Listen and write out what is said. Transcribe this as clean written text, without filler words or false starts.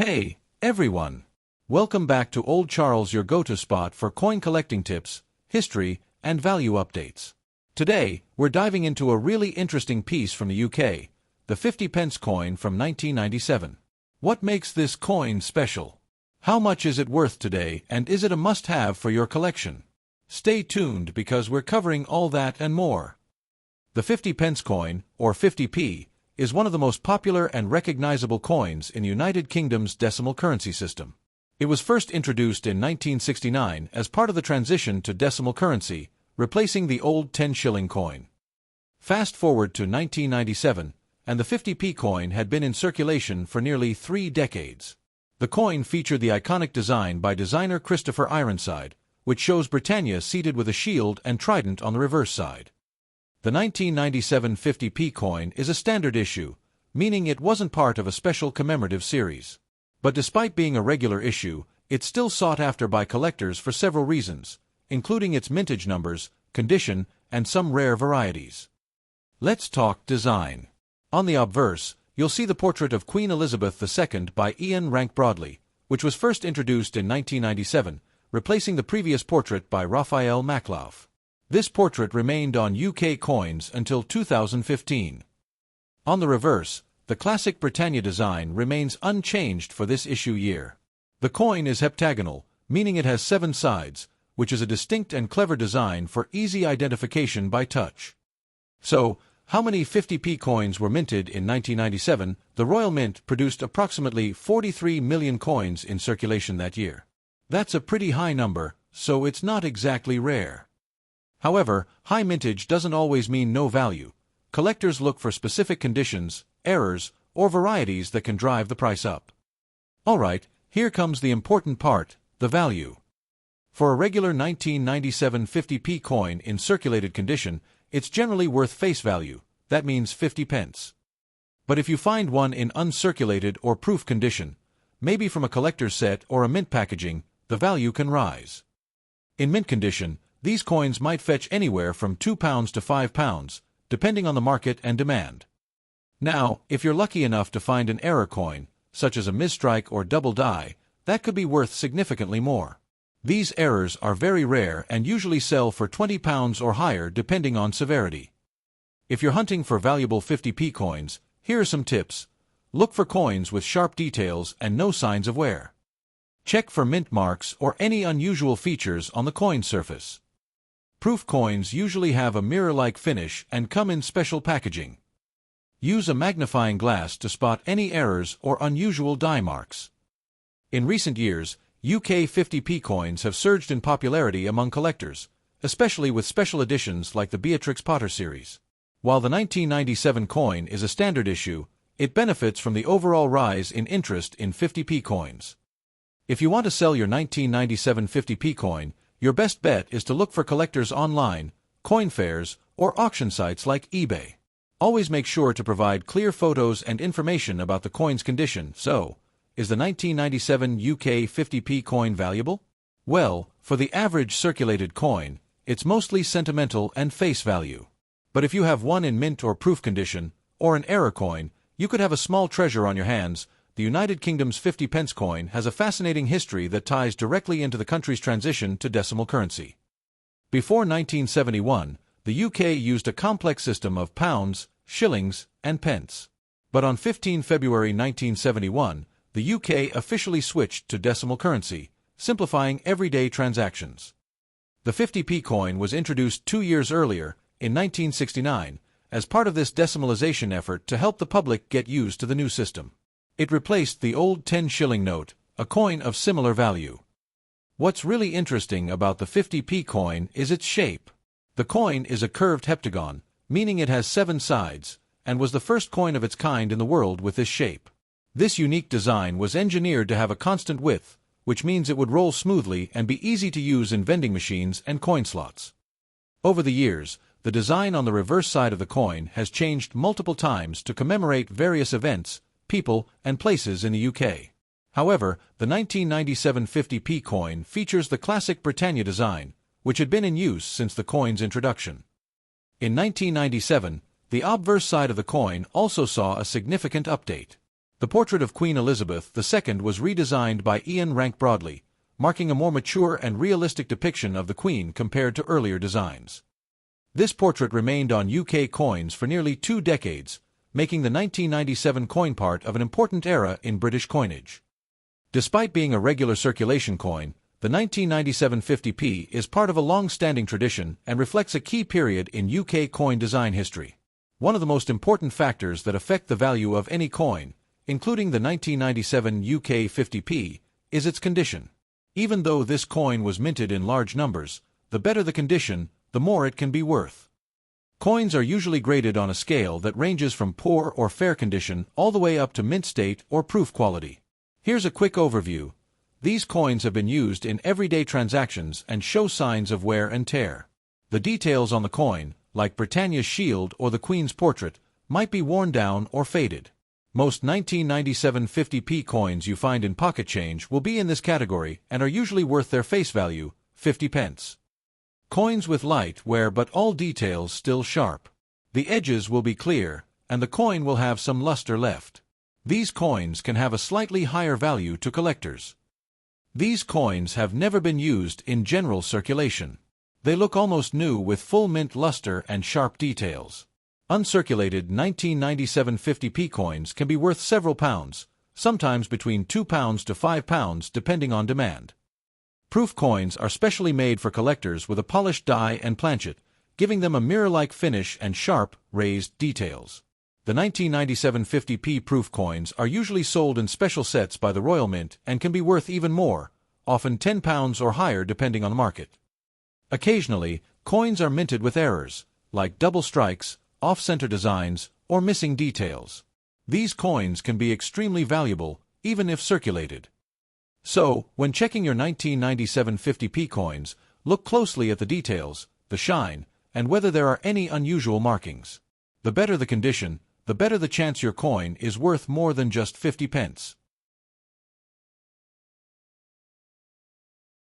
Hey, everyone! Welcome back to Old Charles, your go-to spot for coin collecting tips, history, and value updates. Today, we're diving into a really interesting piece from the UK, the 50p coin from 1997. What makes this coin special? How much is it worth today, and is it a must-have for your collection? Stay tuned because we're covering all that and more. The 50p coin, or 50p, is one of the most popular and recognizable coins in the United Kingdom's decimal currency system. It was first introduced in 1969 as part of the transition to decimal currency, replacing the old 10-shilling coin. Fast forward to 1997, and the 50p coin had been in circulation for nearly 3 decades. The coin featured the iconic design by designer Christopher Ironside, which shows Britannia seated with a shield and trident on the reverse side. The 1997 50p coin is a standard issue, meaning it wasn't part of a special commemorative series. But despite being a regular issue, it's still sought after by collectors for several reasons, including its mintage numbers, condition, and some rare varieties. Let's talk design. On the obverse, you'll see the portrait of Queen Elizabeth II by Ian Rank Broadley, which was first introduced in 1997, replacing the previous portrait by Raphael Maklauf. This portrait remained on UK coins until 2015. On the reverse, the classic Britannia design remains unchanged for this issue year. The coin is heptagonal, meaning it has 7 sides, which is a distinct and clever design for easy identification by touch. So, how many 50p coins were minted in 1997? The Royal Mint produced approximately 43 million coins in circulation that year. That's a pretty high number, so it's not exactly rare. However, high mintage doesn't always mean no value. Collectors look for specific conditions, errors, or varieties that can drive the price up. Alright, here comes the important part, the value. For a regular 1997 50p coin in circulated condition, it's generally worth face value, that means 50p. But if you find one in uncirculated or proof condition, maybe from a collector's set or a mint packaging, the value can rise. In mint condition, these coins might fetch anywhere from £2 to £5, depending on the market and demand. Now, if you're lucky enough to find an error coin, such as a misstrike or double die, that could be worth significantly more. These errors are very rare and usually sell for £20 or higher depending on severity. If you're hunting for valuable 50p coins, here are some tips. Look for coins with sharp details and no signs of wear. Check for mint marks or any unusual features on the coin surface. Proof coins usually have a mirror-like finish and come in special packaging. Use a magnifying glass to spot any errors or unusual die marks. In recent years, UK 50p coins have surged in popularity among collectors, especially with special editions like the Beatrix Potter series. While the 1997 coin is a standard issue, it benefits from the overall rise in interest in 50p coins. If you want to sell your 1997 50p coin, your best bet is to look for collectors online, coin fairs, or auction sites like eBay. Always make sure to provide clear photos and information about the coin's condition. So, is the 1997 UK 50p coin valuable? Well, for the average circulated coin, it's mostly sentimental and face value. But if you have one in mint or proof condition, or an error coin, you could have a small treasure on your hands. The United Kingdom's 50p coin has a fascinating history that ties directly into the country's transition to decimal currency. Before 1971, the UK used a complex system of pounds, shillings, and pence. But on 15 February 1971, the UK officially switched to decimal currency, simplifying everyday transactions. The 50p coin was introduced 2 years earlier, in 1969, as part of this decimalization effort to help the public get used to the new system. It replaced the old 10-shilling note, a coin of similar value. What's really interesting about the 50p coin is its shape. The coin is a curved heptagon, meaning it has 7 sides, and was the first coin of its kind in the world with this shape. This unique design was engineered to have a constant width, which means it would roll smoothly and be easy to use in vending machines and coin slots. Over the years, the design on the reverse side of the coin has changed multiple times to commemorate various events, people, and places in the UK. However, the 1997 50p coin features the classic Britannia design, which had been in use since the coin's introduction. In 1997, the obverse side of the coin also saw a significant update. The portrait of Queen Elizabeth II was redesigned by Ian Rank Broadley, marking a more mature and realistic depiction of the Queen compared to earlier designs. This portrait remained on UK coins for nearly 2 decades, making the 1997 coin part of an important era in British coinage. Despite being a regular circulation coin, the 1997 50p is part of a long-standing tradition and reflects a key period in UK coin design history. One of the most important factors that affect the value of any coin, including the 1997 UK 50p, is its condition. Even though this coin was minted in large numbers, the better the condition, the more it can be worth. Coins are usually graded on a scale that ranges from poor or fair condition all the way up to mint state or proof quality. Here's a quick overview. These coins have been used in everyday transactions and show signs of wear and tear. The details on the coin, like Britannia's shield or the Queen's portrait, might be worn down or faded. Most 1997 50p coins you find in pocket change will be in this category and are usually worth their face value, 50 pence. Coins with light wear but all details still sharp. The edges will be clear, and the coin will have some luster left. These coins can have a slightly higher value to collectors. These coins have never been used in general circulation. They look almost new with full mint luster and sharp details. Uncirculated 1997 50p coins can be worth several pounds, sometimes between £2 to £5 depending on demand. Proof coins are specially made for collectors with a polished die and planchet, giving them a mirror-like finish and sharp, raised details. The 1997 50p proof coins are usually sold in special sets by the Royal Mint and can be worth even more, often £10 or higher depending on the market. Occasionally, coins are minted with errors, like double strikes, off-center designs, or missing details. These coins can be extremely valuable, even if circulated. So, when checking your 1997 50p coins, look closely at the details, the shine, and whether there are any unusual markings. The better the condition, the better the chance your coin is worth more than just 50 pence.